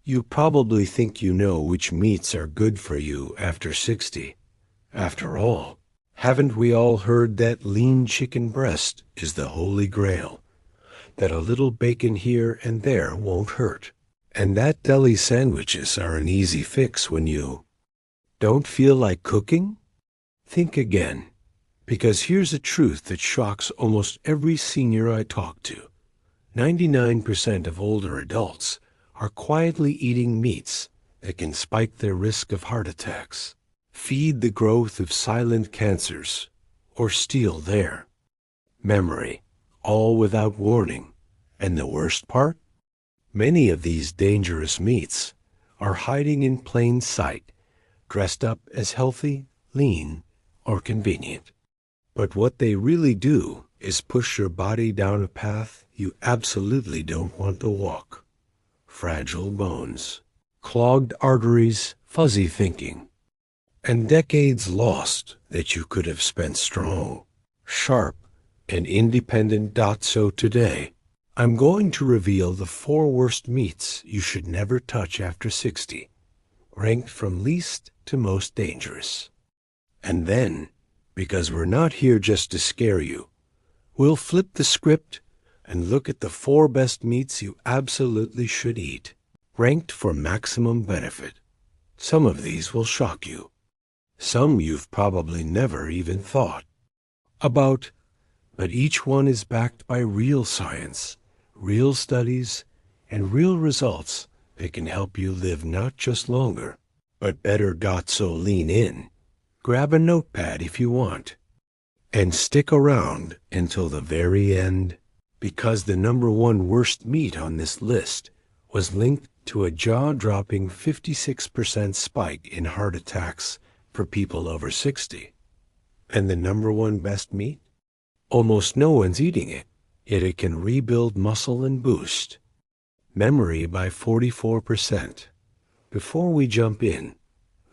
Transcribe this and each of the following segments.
You probably think you know which meats are good for you after 60. After all, haven't we all heard that lean chicken breast is the holy grail? That a little bacon here and there won't hurt? And that deli sandwiches are an easy fix when you don't feel like cooking? Think again, because here's a truth that shocks almost every senior I talk to. 99% of older adults are quietly eating meats that can spike their risk of heart attacks, feed the growth of silent cancers, or steal their memory, all without warning. And the worst part? Many of these dangerous meats are hiding in plain sight, dressed up as healthy, lean, or convenient. But what they really do is push your body down a path you absolutely don't want to walk. Fragile bones, clogged arteries, fuzzy thinking, and decades lost that you could have spent strong, sharp, and independent. So today, I'm going to reveal the 4 worst meats you should never touch after 60, ranked from least to most dangerous. And then, because we're not here just to scare you, we'll flip the script and look at the 4 best meats you absolutely should eat, ranked for maximum benefit. Some of these will shock you. Some you've probably never even thought about, but each one is backed by real science, real studies, and real results that can help you live not just longer, but better. So lean in, grab a notepad if you want, and stick around until the very end, because the number 1 worst meat on this list was linked to a jaw-dropping 56% spike in heart attacks for people over 60. And the number 1 best meat? Almost no one's eating it, yet it can rebuild muscle and boost memory by 44%. Before we jump in,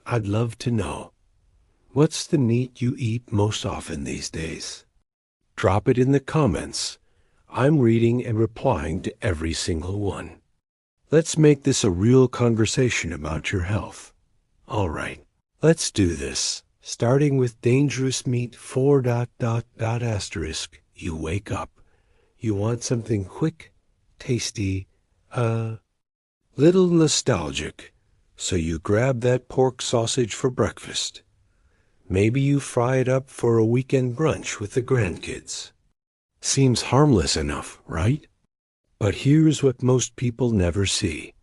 I'd love to know, what's the meat you eat most often these days? Drop it in the comments. I'm reading and replying to every single one. Let's make this a real conversation about your health. All right, let's do this. Starting with dangerous meat 4. You wake up. You want something quick, tasty, little nostalgic. So you grab that pork sausage for breakfast. Maybe you fry it up for a weekend brunch with the grandkids. Seems harmless enough, right? But here's what most people never see.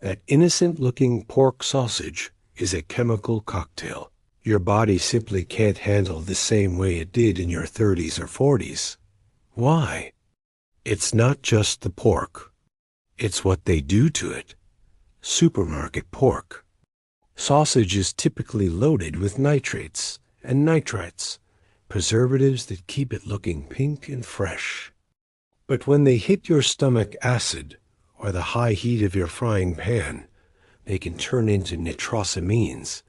That innocent-looking pork sausage is a chemical cocktail your body simply can't handle the same way it did in your 30s or 40s. Why? It's not just the pork. It's what they do to it. Supermarket pork. Sausage is typically loaded with nitrates and nitrites, preservatives that keep it looking pink and fresh. But when they hit your stomach acid or the high heat of your frying pan, they can turn into nitrosamines,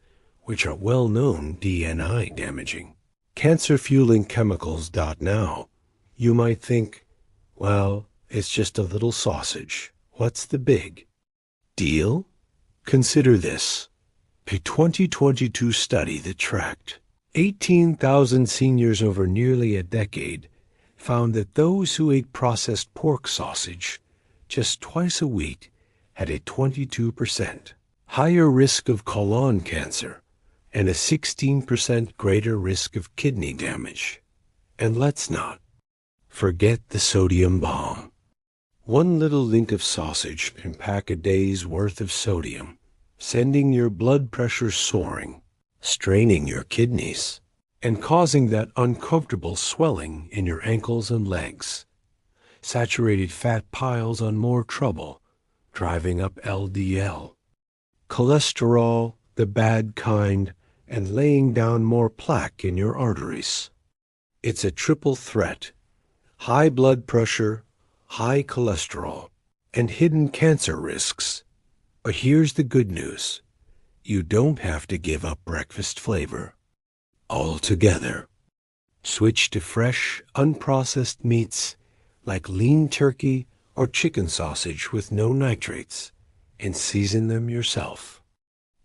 which are well-known DNI damaging, cancer-fueling chemicals. Now, you might think, well, it's just a little sausage. What's the big deal? Consider this. A 2022 study that tracked 18,000 seniors over nearly a decade found that those who ate processed pork sausage just twice a week had a 22% higher risk of colon cancer and a 16% greater risk of kidney damage. And let's not forget the sodium bomb. One little link of sausage can pack a day's worth of sodium, sending your blood pressure soaring, straining your kidneys, and causing that uncomfortable swelling in your ankles and legs. Saturated fat piles on more trouble, driving up LDL, cholesterol, the bad kind, and laying down more plaque in your arteries. It's a triple threat: high blood pressure, high cholesterol, and hidden cancer risks. But here's the good news. You don't have to give up breakfast flavor altogether. Switch to fresh, unprocessed meats like lean turkey or chicken sausage with no nitrates, and season them yourself.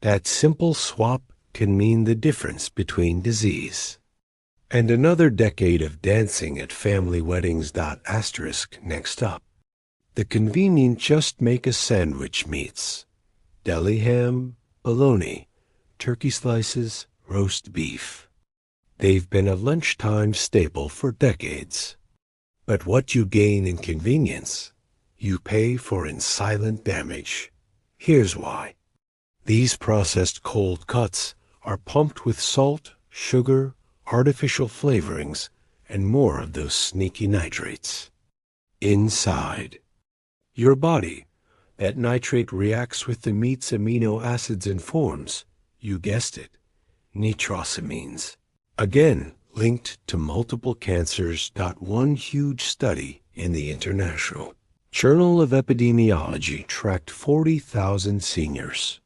That simple swap can mean the difference between disease. And another decade of dancing at family weddings. Asterisk next up. The convenient just make a sandwich meats. Deli ham, bologna, turkey slices, roast beef. They've been a lunchtime staple for decades. But what you gain in convenience, you pay for in silent damage. Here's why. These processed cold cuts are pumped with salt, sugar, artificial flavorings, and more of those sneaky nitrates. Inside. Your body, that nitrate reacts with the meat's amino acids and forms, you guessed it, nitrosamines. Again, linked to multiple cancers. One huge study in the International Journal of Epidemiology tracked 40,000 seniors.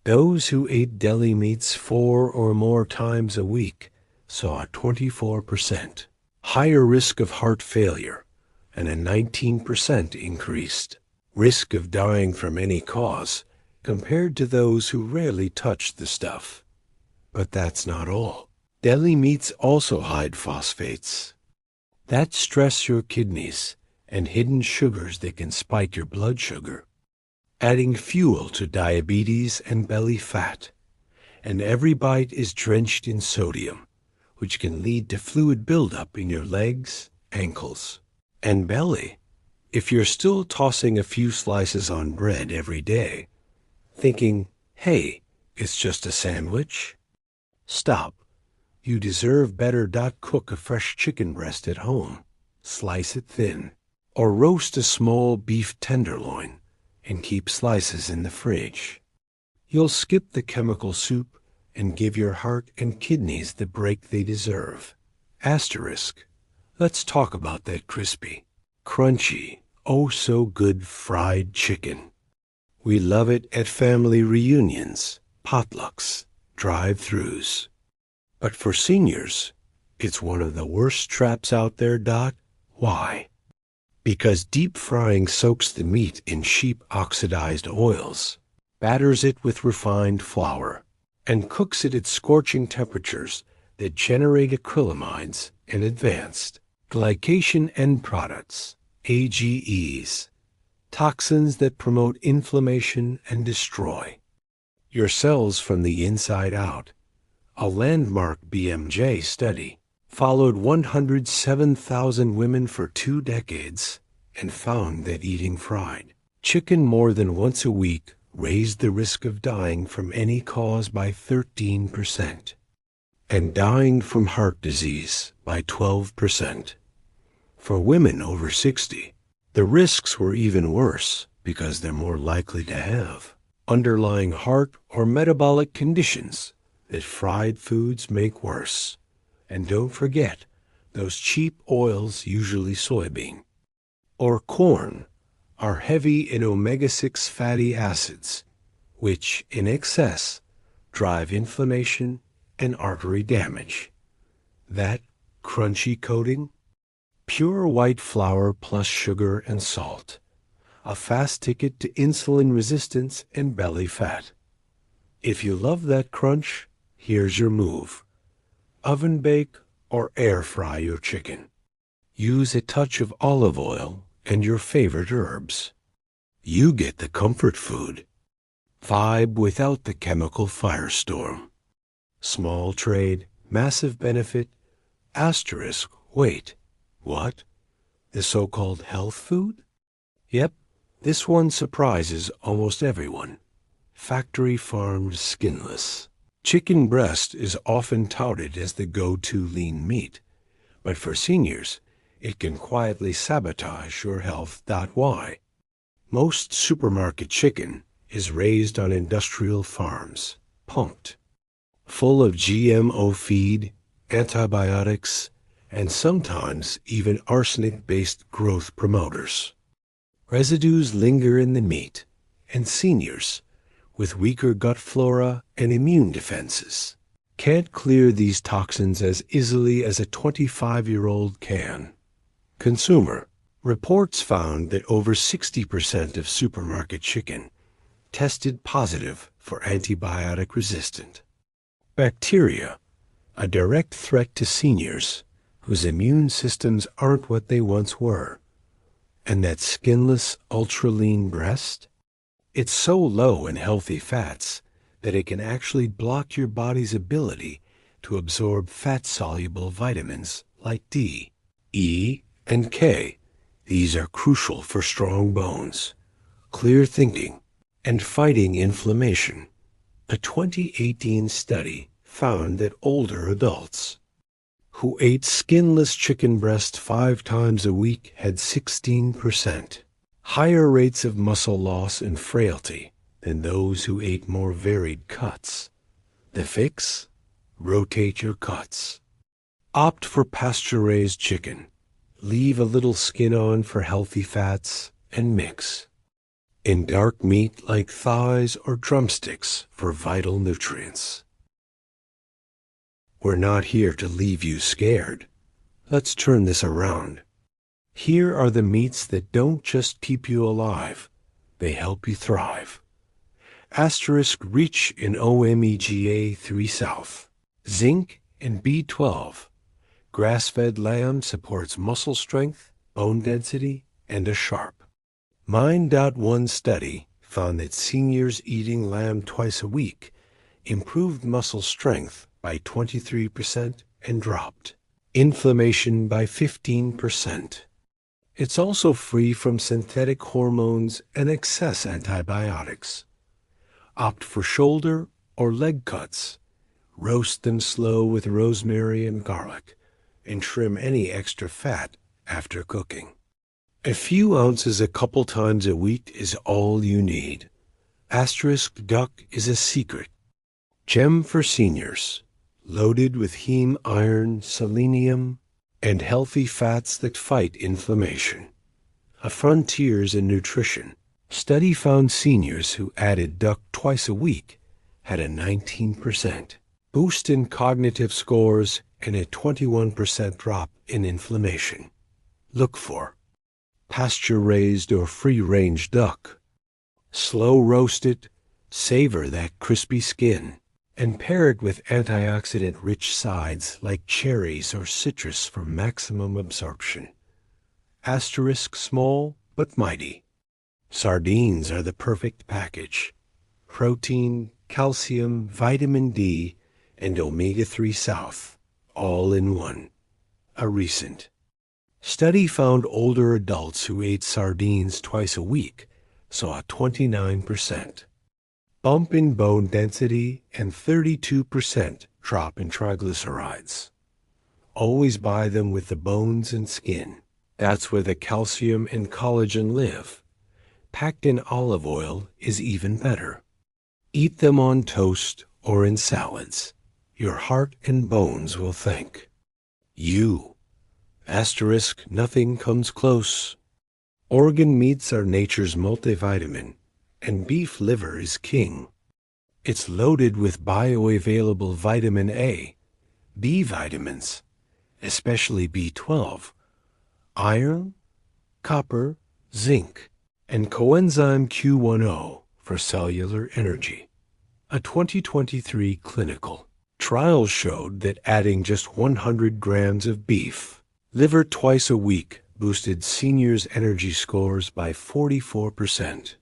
Those who ate deli meats 4 or more times a week saw a 24% higher risk of heart failure and a 19% increased risk of dying from any cause compared to those who rarely touched the stuff. But that's not all. Deli meats also hide phosphates that stress your kidneys and hidden sugars that can spike your blood sugar, adding fuel to diabetes and belly fat. And every bite is drenched in sodium, which can lead to fluid buildup in your legs, ankles, and belly. If you're still tossing a few slices on bread every day, thinking, hey, it's just a sandwich, stop. You deserve better. Cook a fresh chicken breast at home, slice it thin, or roast a small beef tenderloin and keep slices in the fridge. You'll skip the chemical soup and give your heart and kidneys the break they deserve. Asterisk. Let's talk about that crispy, crunchy, oh so good fried chicken. We love it at family reunions, potlucks, drive-thrus. But for seniors, it's one of the worst traps out there. Why? Because deep frying soaks the meat in cheap oxidized oils, batters it with refined flour, and cooks it at scorching temperatures that generate acrylamides and advanced glycation end products, AGEs, toxins that promote inflammation and destroy your cells from the inside out. A landmark BMJ study followed 107,000 women for 2 decades and found that eating fried chicken more than once a week raised the risk of dying from any cause by 13% and dying from heart disease by 12%. For women over 60, the risks were even worse because they're more likely to have underlying heart or metabolic conditions that fried foods make worse. And don't forget, those cheap oils, usually soybean or corn, are heavy in omega-6 fatty acids, which, in excess, drive inflammation and artery damage. That crunchy coating? Pure white flour plus sugar and salt. A fast ticket to insulin resistance and belly fat. If you love that crunch, here's your move. Oven bake or air fry your chicken. Use a touch of olive oil and your favorite herbs. You get the comfort food. Vibe without the chemical firestorm. Small trade, massive benefit. Asterisk, wait, what? The so-called health food? Yep, this one surprises almost everyone. Factory farmed skinless. Chicken breast is often touted as the go-to lean meat, but for seniors, it can quietly sabotage your health. Why? Most supermarket chicken is raised on industrial farms, pumped, full of GMO feed, antibiotics, and sometimes even arsenic-based growth promoters. Residues linger in the meat, and seniors, with weaker gut flora and immune defenses, can't clear these toxins as easily as a 25-year-old can. Consumer reports found that over 60% of supermarket chicken tested positive for antibiotic resistant. Bacteria, a direct threat to seniors whose immune systems aren't what they once were. And that skinless, ultra-lean breast? It's so low in healthy fats that it can actually block your body's ability to absorb fat-soluble vitamins like D, E, and K. These are crucial for strong bones, clear thinking, and fighting inflammation. A 2018 study found that older adults who ate skinless chicken breast 5 times a week had 16% higher rates of muscle loss and frailty than those who ate more varied cuts. The fix? Rotate your cuts. Opt for pasture-raised chicken. Leave a little skin on for healthy fats and mix in dark meat like thighs or drumsticks for vital nutrients. We're not here to leave you scared. Let's turn this around. Here are the meats that don't just keep you alive, they help you thrive. Asterisk rich in omega-3 South, zinc and B12. Grass-fed lamb supports muscle strength, bone density, and a sharp. Mind.one study found that seniors eating lamb twice a week improved muscle strength by 23% and dropped inflammation by 15%. It's also free from synthetic hormones and excess antibiotics. Opt for shoulder or leg cuts. Roast them slow with rosemary and garlic, and trim any extra fat after cooking. A few ounces a couple times a week is all you need. Asterisk duck is a secret gem for seniors, loaded with heme iron, selenium, and healthy fats that fight inflammation. A frontiers in nutrition. Study found seniors who added duck twice a week had a 19% boost in cognitive scores and a 21% drop in inflammation. Look for pasture-raised or free-range duck. Slow roast it, savor that crispy skin, and pair it with antioxidant-rich sides like cherries or citrus for maximum absorption. Asterisk small but mighty. Sardines are the perfect package. Protein, calcium, vitamin D, and omega-3 South, all in one. A recent study found older adults who ate sardines twice a week saw a 29% bump in bone density and 32% drop in triglycerides. Always buy them with the bones and skin. That's where the calcium and collagen live. Packed in olive oil is even better. Eat them on toast or in salads. Your heart and bones will thank you. Asterisk nothing comes close. Organ meats are nature's multivitamin, and beef liver is king. It's loaded with bioavailable vitamin A, B vitamins, especially B12, iron, copper, zinc, and coenzyme Q10 for cellular energy. A 2023 clinical trial showed that adding just 100 grams of beef liver twice a week boosted seniors' energy scores by 44%,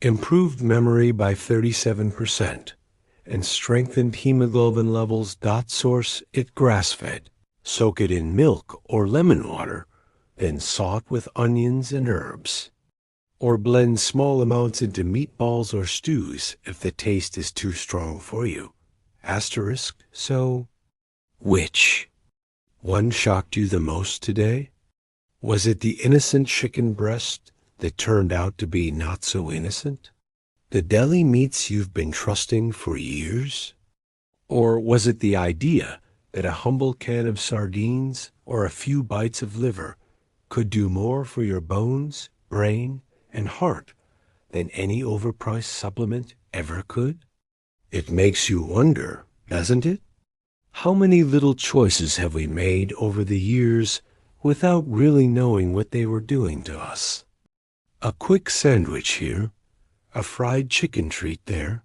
improved memory by 37%, and strengthened hemoglobin levels. Source it grass-fed. Soak it in milk or lemon water, then saute with onions and herbs. Or blend small amounts into meatballs or stews if the taste is too strong for you. Asterisk, so which one shocked you the most today? Was it the innocent chicken breast that turned out to be not so innocent? The deli meats you've been trusting for years? Or was it the idea that a humble can of sardines or a few bites of liver could do more for your bones, brain, and heart than any overpriced supplement ever could? It makes you wonder, doesn't it? How many little choices have we made over the years without really knowing what they were doing to us? A quick sandwich here. a fried chicken treat there,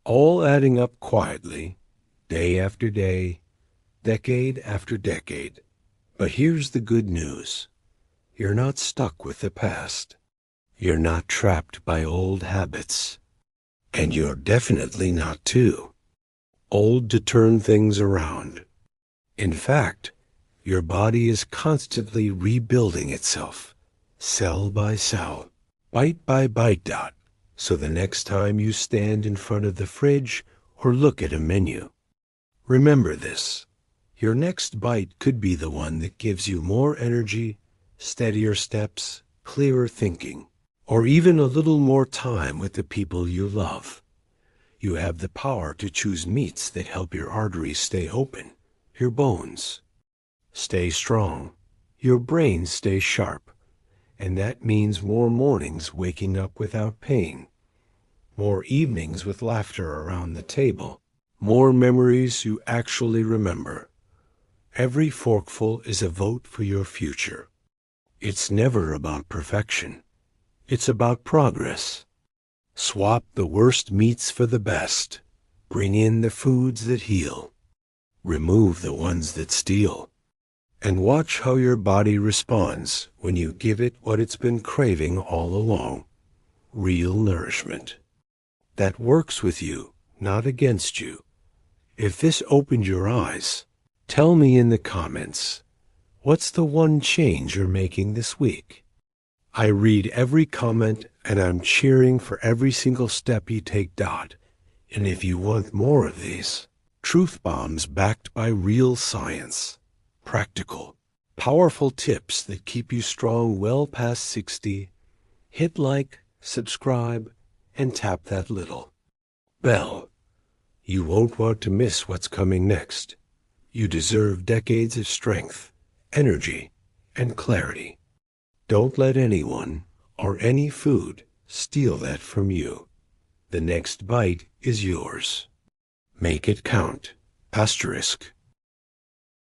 all adding up quietly, day after day, decade after decade. But here's the good news. You're not stuck with the past. You're not trapped by old habits. And you're definitely not too old to turn things around. In fact, your body is constantly rebuilding itself, cell by cell, bite by bite. So the next time you stand in front of the fridge or look at a menu, remember this. Your next bite could be the one that gives you more energy, steadier steps, clearer thinking, or even a little more time with the people you love. You have the power to choose meats that help your arteries stay open, your bones stay strong, your brain stay sharp, and that means more mornings waking up without pain, more evenings with laughter around the table, more memories you actually remember. Every forkful is a vote for your future. It's never about perfection. It's about progress. Swap the worst meats for the best. Bring in the foods that heal. Remove the ones that steal. And watch how your body responds when you give it what it's been craving all along. Real nourishment. That works with you, not against you. If this opened your eyes, tell me in the comments, what's the one change you're making this week? I read every comment and I'm cheering for every single step you take. And if you want more of these, truth bombs backed by real science, practical, powerful tips that keep you strong well past 60, hit like, subscribe, and tap that little bell. You won't want to miss what's coming next. You deserve decades of strength, energy, and clarity. Don't let anyone or any food steal that from you. The next bite is yours. Make it count. Asterisk.